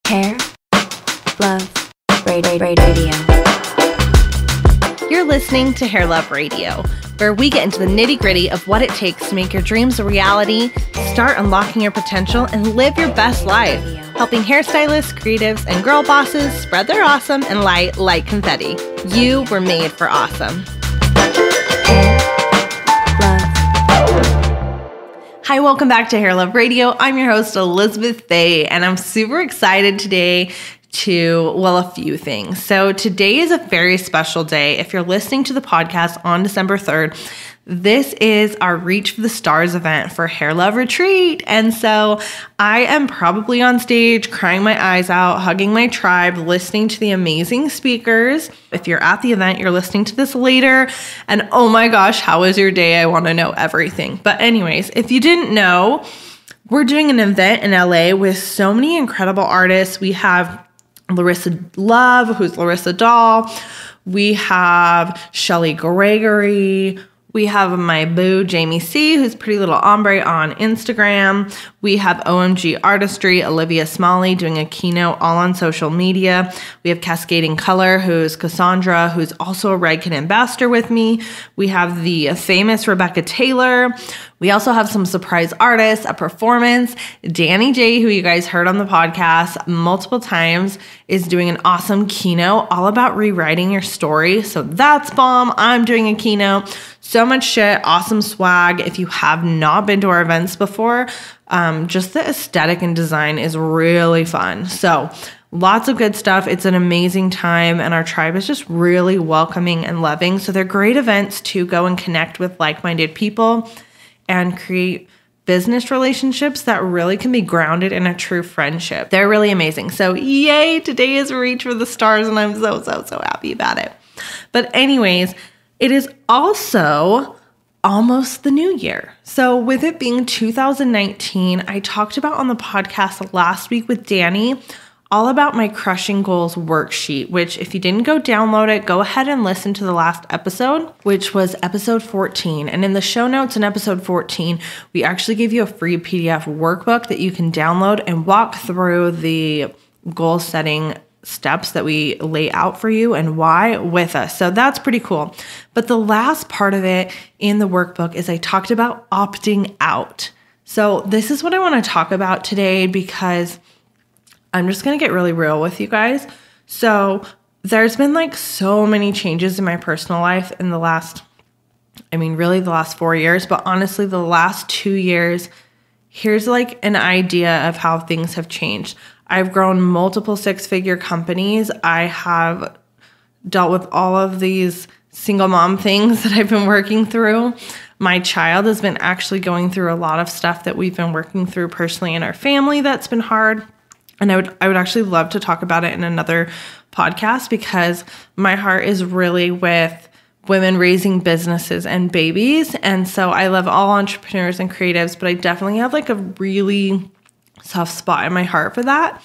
Hair, Love, Radio. You're listening to Hair Love Radio, where we get into the nitty-gritty of what it takes to make your dreams a reality, start unlocking your potential, and live your best life, helping hairstylists, creatives, and girl bosses spread their awesome and light like confetti. You were made for awesome. Hi, welcome back to Hair Love Radio. I'm your host, Elizabeth Faye, and I'm super excited today a few things. So today is a very special day. If you're listening to the podcast on December 3rd, this is our Reach for the Stars event for Hair Love Retreat. And so I am probably on stage crying my eyes out, hugging my tribe, listening to the amazing speakers. If you're at the event, you're listening to this later. And oh my gosh, how was your day? I want to know everything. But anyways, if you didn't know, we're doing an event in LA with so many incredible artists. We have Larissa Love, who's Larissa Doll. We have Shelly Gregory. We have my boo, Jamie C., who's Pretty Little Ombre on Instagram. We have OMG Artistry, Olivia Smalley, doing a keynote all on social media. We have Cascading Color, who's Cassandra, who's also a Redken ambassador with me. We have the famous Rebecca Taylor. We also have some surprise artists, a performance. Danny J, who you guys heard on the podcast multiple times, is doing an awesome keynote all about rewriting your story. So that's bomb. I'm doing a keynote. So much shit, awesome swag. If you have not been to our events before, just the aesthetic and design is really fun. So lots of good stuff. It's an amazing time, and our tribe is just really welcoming and loving. So they're great events to go and connect with like-minded people and create business relationships that really can be grounded in a true friendship. They're really amazing. So yay, today is Reach for the Stars, and I'm so happy about it. But anyways, it is also almost the new year. So with it being 2019, I talked about on the podcast last week with Danny all about my Crushing Goals worksheet, which if you didn't go download it, go ahead and listen to the last episode, which was episode 14. And in the show notes in episode 14, we actually gave you a free PDF workbook that you can download and walk through the goal setting steps that we lay out for you and why with us. So that's pretty cool. But the last part of it in the workbook is I talked about opting out. So this is what I want to talk about today because I'm just going to get really real with you guys. So there's been like so many changes in my personal life in the last 4 years, but honestly, the last 2 years, here's like an idea of how things have changed. I've grown multiple six-figure companies. I have dealt with all of these single mom things that I've been working through. My child has been actually going through a lot of stuff that we've been working through personally in our family that's been hard. And I would actually love to talk about it in another podcast because my heart is really with women raising businesses and babies. And so I love all entrepreneurs and creatives, but I definitely have like a really soft spot in my heart for that.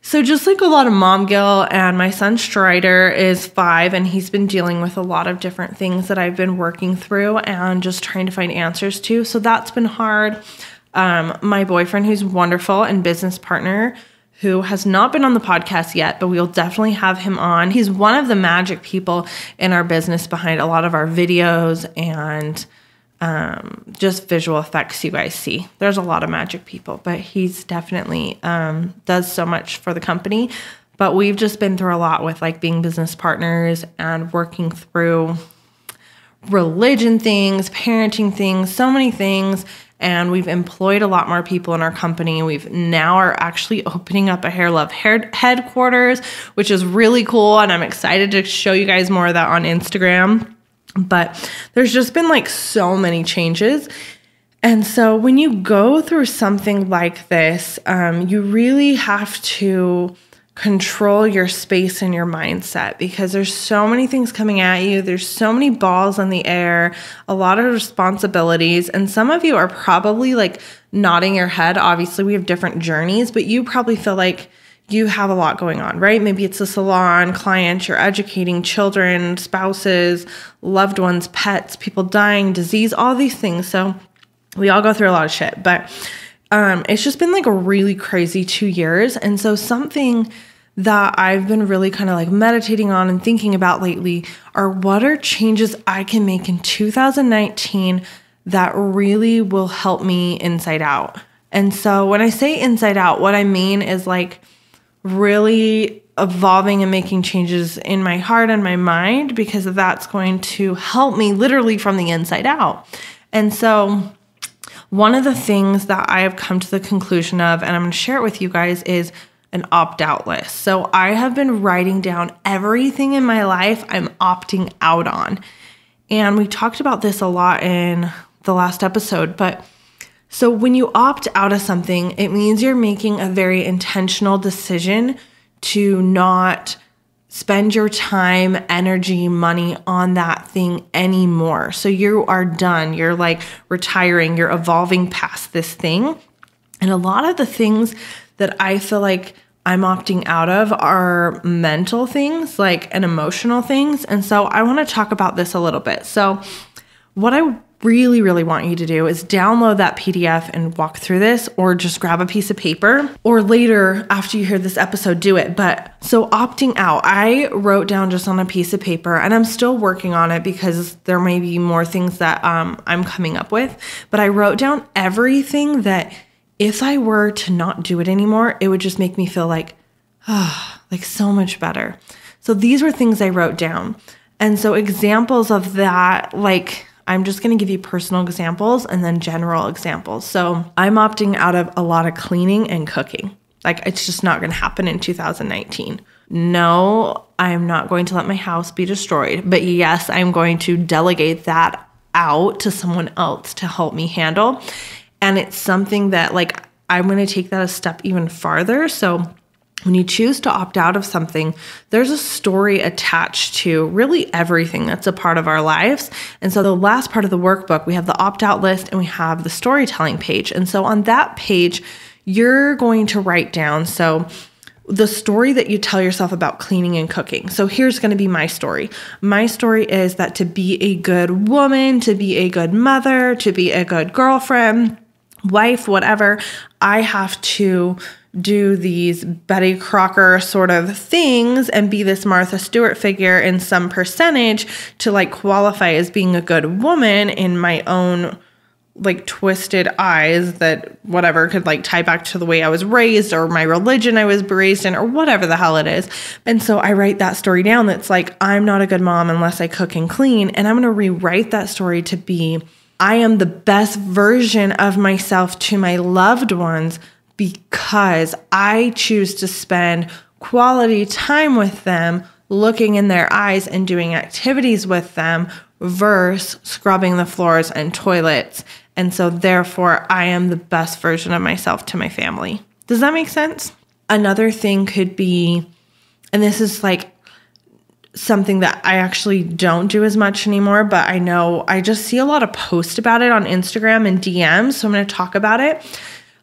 So just like a lot of mom guilt, and my son Strider is 5 and he's been dealing with a lot of different things that I've been working through and just trying to find answers to. So that's been hard. My boyfriend, who's wonderful and business partner, who has not been on the podcast yet, but we'll definitely have him on. He's one of the magic people in our business behind a lot of our videos and just visual effects you guys see. There's a lot of magic people, but he's definitely does so much for the company. But we've just been through a lot with like being business partners and working through religion things, parenting things, so many things. And we've employed a lot more people in our company. We've now are actually opening up a Hair Love headquarters, which is really cool. And I'm excited to show you guys more of that on Instagram. But there's just been like so many changes. And so when you go through something like this, you really have to control your space and your mindset because there's so many things coming at you. There's so many balls in the air, a lot of responsibilities. And some of you are probably like nodding your head. Obviously, we have different journeys, but you probably feel like you have a lot going on, right? Maybe it's a salon, clients, you're educating children, spouses, loved ones, pets, people dying, disease, all these things. So we all go through a lot of shit. But it's just been like a really crazy 2 years. And so something that I've been really kind of like meditating on and thinking about lately are what are changes I can make in 2019 that really will help me inside out. And so when I say inside out, what I mean is like really evolving and making changes in my heart and my mind, because that's going to help me literally from the inside out. And so one of the things that I have come to the conclusion of, and I'm going to share it with you guys, is an opt-out list. So I have been writing down everything in my life I'm opting out on. And we talked about this a lot in the last episode, but so when you opt out of something, it means you're making a very intentional decision to not spend your time, energy, money on that thing anymore. So you are done. You're like retiring, you're evolving past this thing. And a lot of the things that I feel like I'm opting out of are mental things, like, and emotional things. And so I want to talk about this a little bit. So what I really, really want you to do is download that PDF and walk through this, or just grab a piece of paper, or later after you hear this episode, do it. But so opting out, I wrote down just on a piece of paper, and I'm still working on it because there may be more things that I'm coming up with, but I wrote down everything that if I were to not do it anymore, it would just make me feel like, like so much better. So these were things I wrote down. And so examples of that, like, I'm just going to give you personal examples and then general examples. So I'm opting out of a lot of cleaning and cooking. Like, it's just not going to happen in 2019. No, I'm not going to let my house be destroyed. But yes, I'm going to delegate that out to someone else to help me handle. And it's something that, like, I'm going to take that a step even farther. So when you choose to opt out of something, there's a story attached to really everything that's a part of our lives. And so the last part of the workbook, we have the opt-out list and we have the storytelling page. And so on that page, you're going to write down, so the story that you tell yourself about cleaning and cooking. So here's going to be my story. My story is that to be a good woman, to be a good mother, to be a good girlfriend, wife, whatever, I have to do these Betty Crocker sort of things and be this Martha Stewart figure in some percentage to like qualify as being a good woman in my own like twisted eyes that whatever could like tie back to the way I was raised or my religion I was raised in or whatever the hell it is. And so I write that story down that's like, I'm not a good mom unless I cook and clean. And I'm going to rewrite that story to be, I am the best version of myself to my loved ones because I choose to spend quality time with them, looking in their eyes and doing activities with them versus scrubbing the floors and toilets. And so therefore, I am the best version of myself to my family. Does that make sense? Another thing could be, and this is like something that I actually don't do as much anymore, but I know I just see a lot of posts about it on Instagram and DMs. So I'm going to talk about it.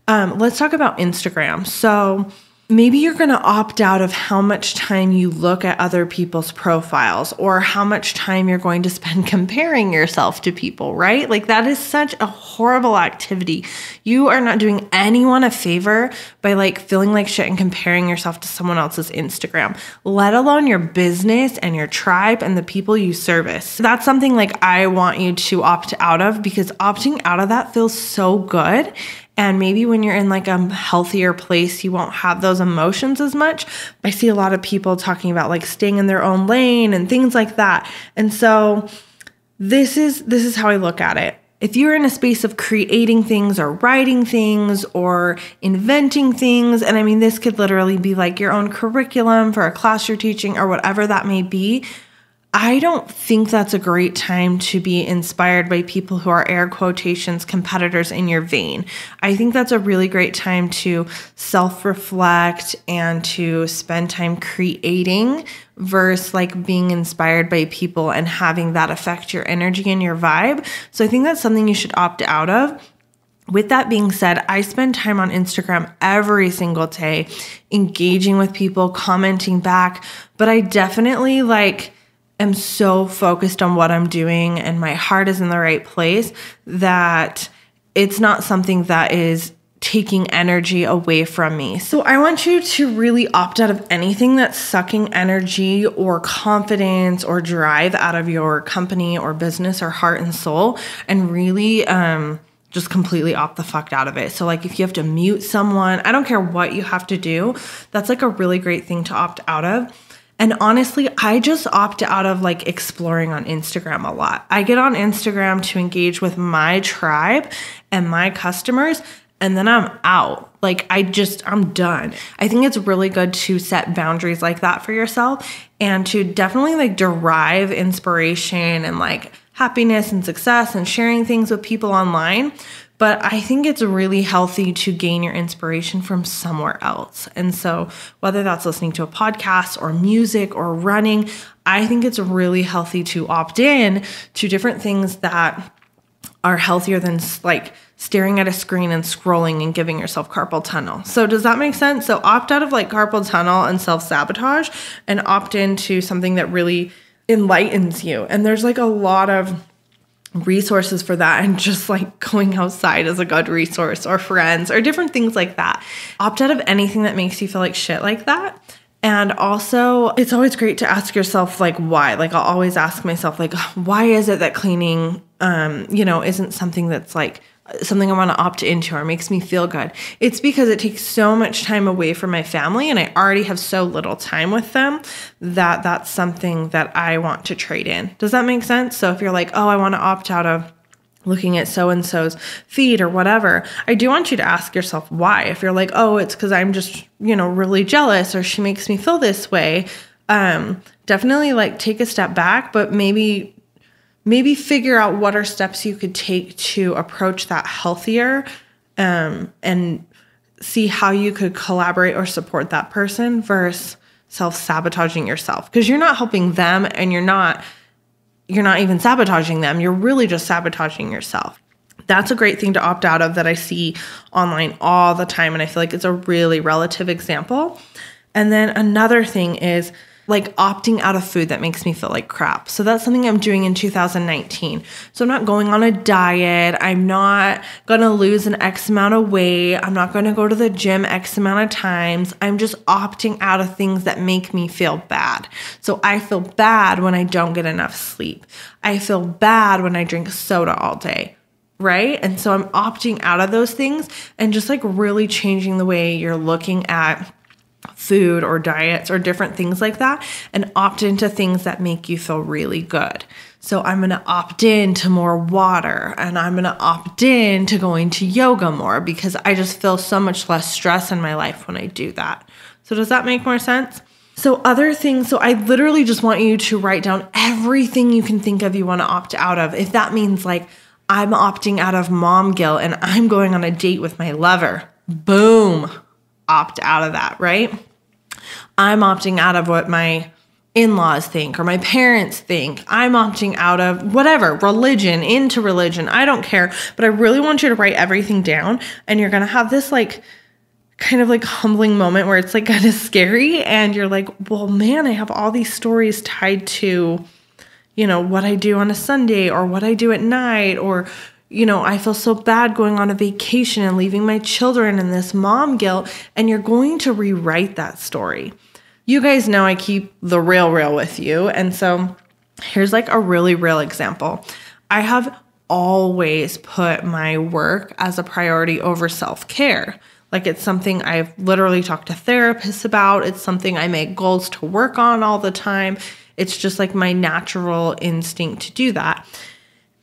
Let's talk about Instagram. So maybe you're going to opt out of how much time you look at other people's profiles or how much time you're going to spend comparing yourself to people, right? Like that is such a horrible activity. You are not doing anyone a favor by like feeling like shit and comparing yourself to someone else's Instagram, let alone your business and your tribe and the people you service. That's something like I want you to opt out of because opting out of that feels so good. And maybe when you're in like a healthier place, you won't have those emotions as much. I see a lot of people talking about like staying in their own lane and things like that. And so this is how I look at it. If you're in a space of creating things or writing things or inventing things, and I mean, this could literally be like your own curriculum for a class you're teaching or whatever that may be, I don't think that's a great time to be inspired by people who are air quotations competitors in your vein. I think that's a really great time to self-reflect and to spend time creating versus like being inspired by people and having that affect your energy and your vibe. So I think that's something you should opt out of. With that being said, I spend time on Instagram every single day, engaging with people, commenting back, but I definitely am so focused on what I'm doing and my heart is in the right place that it's not something that is taking energy away from me. So I want you to really opt out of anything that's sucking energy or confidence or drive out of your company or business or heart and soul, and really just completely opt the fuck out of it. So like if you have to mute someone, I don't care what you have to do. That's like a really great thing to opt out of. And honestly, I just opt out of like exploring on Instagram a lot. I get on Instagram to engage with my tribe and my customers, and then I'm out. Like I'm done. I think it's really good to set boundaries like that for yourself and to definitely like derive inspiration and like happiness and success and sharing things with people online. But I think it's really healthy to gain your inspiration from somewhere else. And so whether that's listening to a podcast or music or running, I think it's really healthy to opt in to different things that are healthier than like staring at a screen and scrolling and giving yourself carpal tunnel. So does that make sense? So opt out of like carpal tunnel and self-sabotage and opt into something that really enlightens you. And there's like a lot of resources for that, and just like going outside is a good resource, or friends, or different things like that. Opt out of anything that makes you feel like shit like that. And also, it's always great to ask yourself like why. Like I'll always ask myself like, why is it that cleaning isn't something that's like something I want to opt into or makes me feel good? It's because it takes so much time away from my family, and I already have so little time with them that that's something that I want to trade in. Does that make sense? So if you're like, oh, I want to opt out of looking at so-and-so's feed or whatever, I do want you to ask yourself why. If you're like, oh, it's because I'm just, really jealous, or she makes me feel this way, definitely like take a step back, but maybe figure out what are steps you could take to approach that healthier, and see how you could collaborate or support that person versus self-sabotaging yourself. Because you're not helping them, and you're not even sabotaging them. You're really just sabotaging yourself. That's a great thing to opt out of that I see online all the time. And I feel like it's a really relative example. And then another thing is like opting out of food that makes me feel like crap. So that's something I'm doing in 2019. So I'm not going on a diet. I'm not going to lose an X amount of weight. I'm not going to go to the gym X amount of times. I'm just opting out of things that make me feel bad. So I feel bad when I don't get enough sleep. I feel bad when I drink soda all day. Right? And so I'm opting out of those things and just like really changing the way you're looking at food or diets or different things like that, and opt into things that make you feel really good. So I'm going to opt in to more water, and I'm going to opt in to going to yoga more, because I just feel so much less stress in my life when I do that. So does that make more sense? So other things, so I literally just want you to write down everything you can think of you want to opt out of. If that means like I'm opting out of mom guilt and I'm going on a date with my lover, boom, opt out of that, right? I'm opting out of what my in-laws think or my parents think. I'm opting out of whatever, religion, into religion. I don't care. But I really want you to write everything down, and you're going to have this like kind of like humbling moment where it's like kind of scary, and you're like, well, man, I have all these stories tied to, what I do on a Sunday or what I do at night, or I feel so bad going on a vacation and leaving my children and this mom guilt, and you're going to rewrite that story. You guys know I keep the real with you. And so here's like a really real example. I have always put my work as a priority over self-care. Like it's something I've literally talked to therapists about. It's something I make goals to work on all the time. It's just like my natural instinct to do that.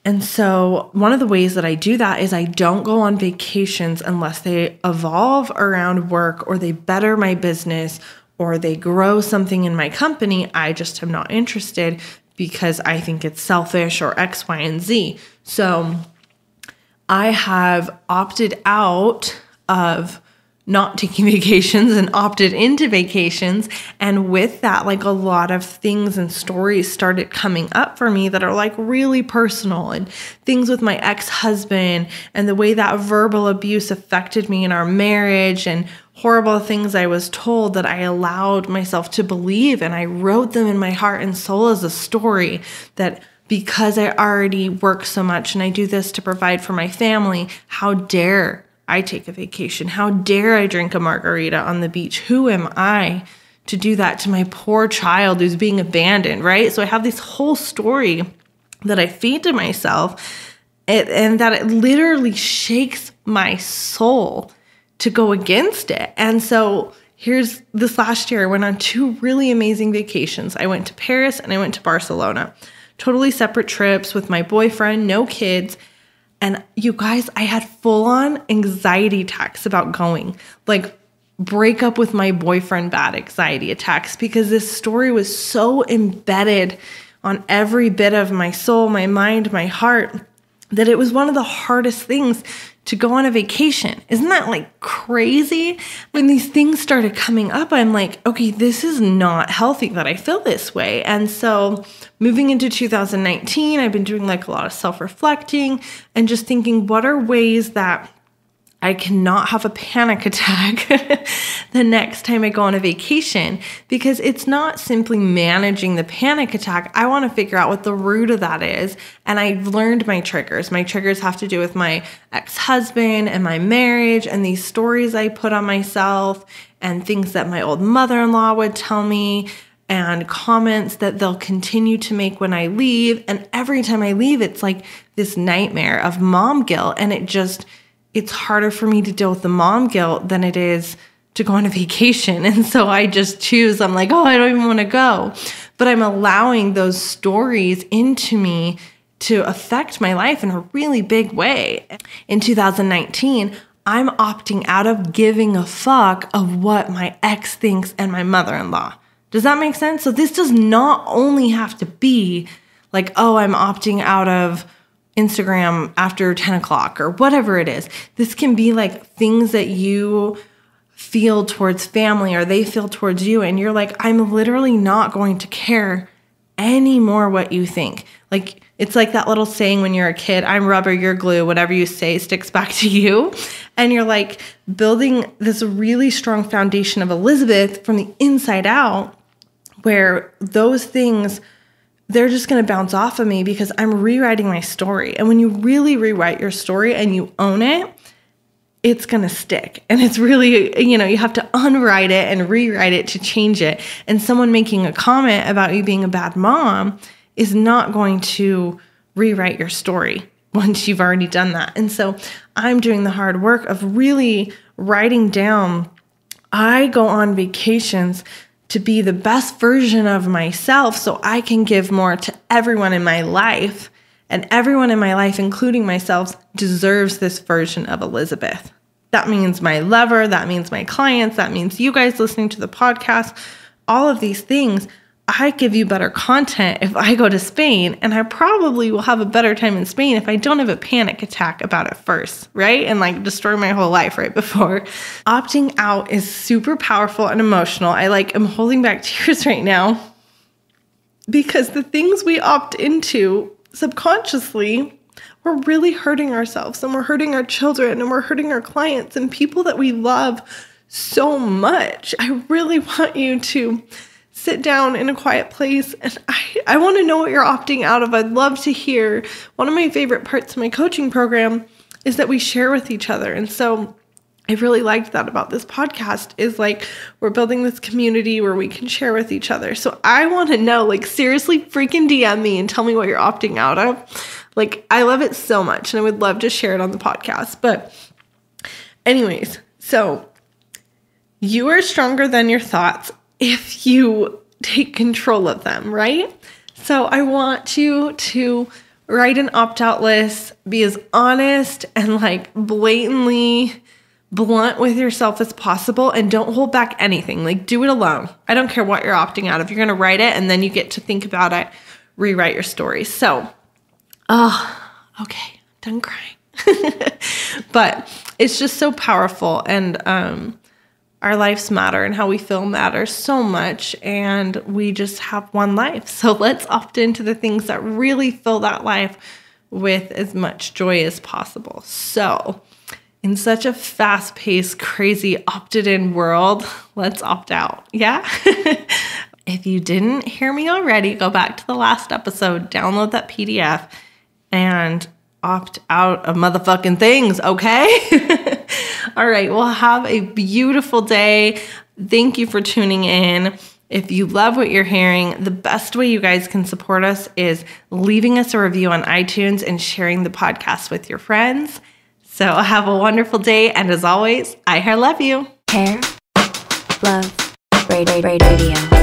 And so one of the ways that I do that is I don't go on vacations unless they evolve around work, or they better my business, or they grow something in my company. I just am not interested because I think it's selfish or X, Y, and Z. So I have opted out of not taking vacations and opted into vacations. And with that, like a lot of things and stories started coming up for me that are like really personal, and things with my ex-husband and the way that verbal abuse affected me in our marriage, and horrible things I was told that I allowed myself to believe. And I wrote them in my heart and soul as a story that because I already work so much and I do this to provide for my family, how dare I take a vacation? How dare I drink a margarita on the beach? Who am I to do that to my poor child who's being abandoned, right? So I have this whole story that I feed to myself, and that it literally shakes my soul to go against it. And so here's this last year, I went on 2 really amazing vacations. I went to Paris and I went to Barcelona. Totally separate trips with my boyfriend, no kids. And you guys, I had full-on anxiety attacks about going. Like, break up with my boyfriend bad anxiety attacks, because this story was so embedded on every bit of my soul, my mind, my heart, that it was one of the hardest things to go on a vacation. Isn't that like crazy? When these things started coming up, I'm like, okay, this is not healthy that I feel this way. And so moving into 2019, I've been doing like a lot of self-reflecting and just thinking, what are ways that I cannot have a panic attack the next time I go on a vacation? Because it's not simply managing the panic attack. I want to figure out what the root of that is. And I've learned my triggers. My triggers have to do with my ex-husband and my marriage and these stories I put on myself and things that my old mother-in-law would tell me and comments that they'll continue to make when I leave. And every time I leave, it's like this nightmare of mom guilt. And it's harder for me to deal with the mom guilt than it is to go on a vacation. And so I just choose, I'm like, oh, I don't even want to go. But I'm allowing those stories into me to affect my life in a really big way. In 2019, I'm opting out of giving a fuck of what my ex thinks and my mother-in-law. Does that make sense? So this does not only have to be like, oh, I'm opting out of Instagram after 10 o'clock or whatever it is. This can be like things that you feel towards family or they feel towards you. And you're like, I'm literally not going to care anymore what you think. Like, it's like that little saying when you're a kid, I'm rubber, you're glue, whatever you say sticks back to you. And you're like building this really strong foundation of Elizabeth from the inside out, where those things, they're just going to bounce off of me because I'm rewriting my story. And when you really rewrite your story and you own it, it's going to stick. And it's really, you have to unwrite it and rewrite it to change it. And someone making a comment about you being a bad mom is not going to rewrite your story once you've already done that. And so I'm doing the hard work of really writing down. I go on vacations to be the best version of myself so I can give more to everyone in my life. And everyone in my life, including myself, deserves this version of Elizabeth. That means my lover, that means my clients, that means you guys listening to the podcast, all of these things. I give you better content if I go to Spain, and I probably will have a better time in Spain if I don't have a panic attack about it first, right? And like destroy my whole life right before. Opting out is super powerful and emotional. I'm holding back tears right now because the things we opt into subconsciously, we're really hurting ourselves and we're hurting our children and we're hurting our clients and people that we love so much. I really want you to sit down in a quiet place, and I want to know what you're opting out of. I'd love to hear. One of my favorite parts of my coaching program is that we share with each other. And so I really liked that about this podcast is like we're building this community where we can share with each other. So I want to know, seriously, freaking DM me and tell me what you're opting out of. I love it so much, and I would love to share it on the podcast. But anyways, so you are stronger than your thoughts if you take control of them, right? So I want you to write an opt-out list, be as honest and blatantly blunt with yourself as possible, and don't hold back anything. Do it alone. I don't care what you're opting out of. You're going to write it, and then you get to think about it, rewrite your story. So, okay, done crying. But it's just so powerful, and our lives matter and how we feel matters so much, and we just have one life. So let's opt into the things that really fill that life with as much joy as possible. So in such a fast-paced, crazy, opted-in world, let's opt out. Yeah? If you didn't hear me already, go back to the last episode, download that PDF, and opt out of motherfucking things, okay? All right. Well, have a beautiful day. Thank you for tuning in. If you love what you're hearing, the best way you guys can support us is leaving us a review on iTunes and sharing the podcast with your friends. So have a wonderful day. And as always, I love you. Hair, love, radio.